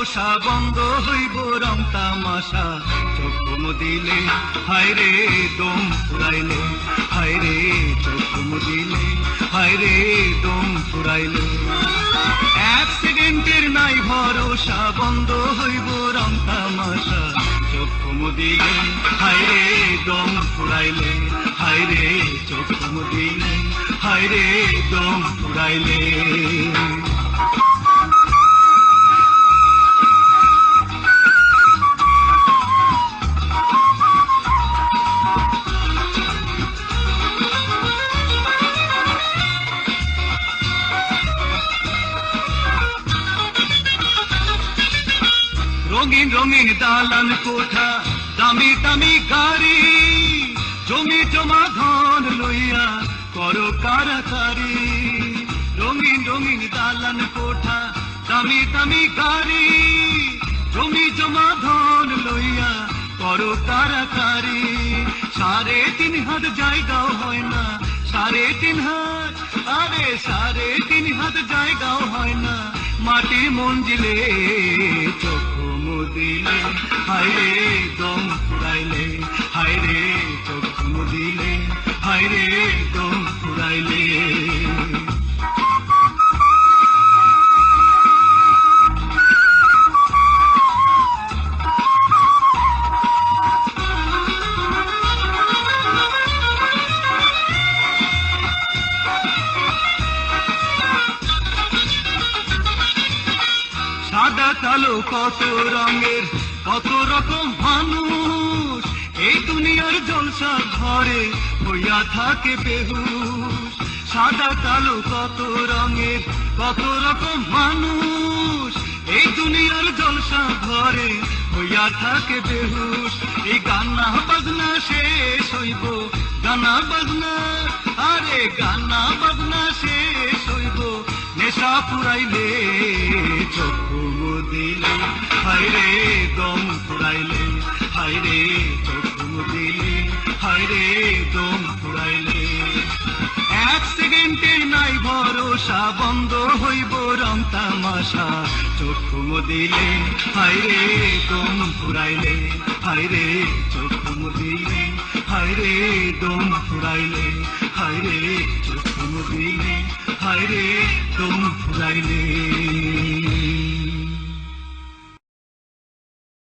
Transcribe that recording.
ভরসা বন্ধ হইব রং তামাশা চোখ মুদিলে হায় রে দম ফুরাইলে হায় রে চোখ মুদিলে হায় রে দম ফুরাইলে এক সেকেন্ডের নাই ভরসা বন্ধ হইব রং তামাশা চোখ মুদিলে হায় রে দম ফুরাইলে হায় রে চোখ মুদিলে হায় রে দম ফুরাইলে রঙিন রঙিন দালান কোঠা দামি দামি গাড়ি জমি জমা ধন লইয়া করো কারাকারি রঙিন রঙিন দালান কোঠা দামি দামি গাড়ি জমি জমা ধন লইয়া করো কারাকারি 3.5 হাত জায়গাও হয় না 3.5 হাত আরে 3.5 হাত জায়গাও হয় না মাটির মঞ্জিলে চোখ মুদিলে হায় রে দম ফুরাইলে হায় রে চোখ মুদিলে হায় রে দম ফুরাইলে সাদা কালো কত রঙের কত রকম মানুষ এই দুনিয়ার জলসা ঘরে হইয়া থাকে বেহুশ সাদা কালো কত রঙের কত রকম মানুষ এই দুনিয়ার জলসা ঘরে হইয়া থাকে বেহুশ এই গানা বাজনা শেষ হইব গানা বাজনা আরে গানা বাজনা শেষ হইব নেশা পুরাইলে চোখ মুদিলে হায় রে দম ফুরাইলে হায় রে চোখ মুদিলে হায় রে দম ফুরাইলে এক সেকেন্ডের নাই ভরসা বন্ধ হইব রং তামাশা চোখ মুদিলে হায় রে দম ফুরাইলে হায় রে চোখ মুদিলে হায় রে দম ফুরাইলে হায় রে চোখ মুদিলে হায় রে দম ফুরাইলে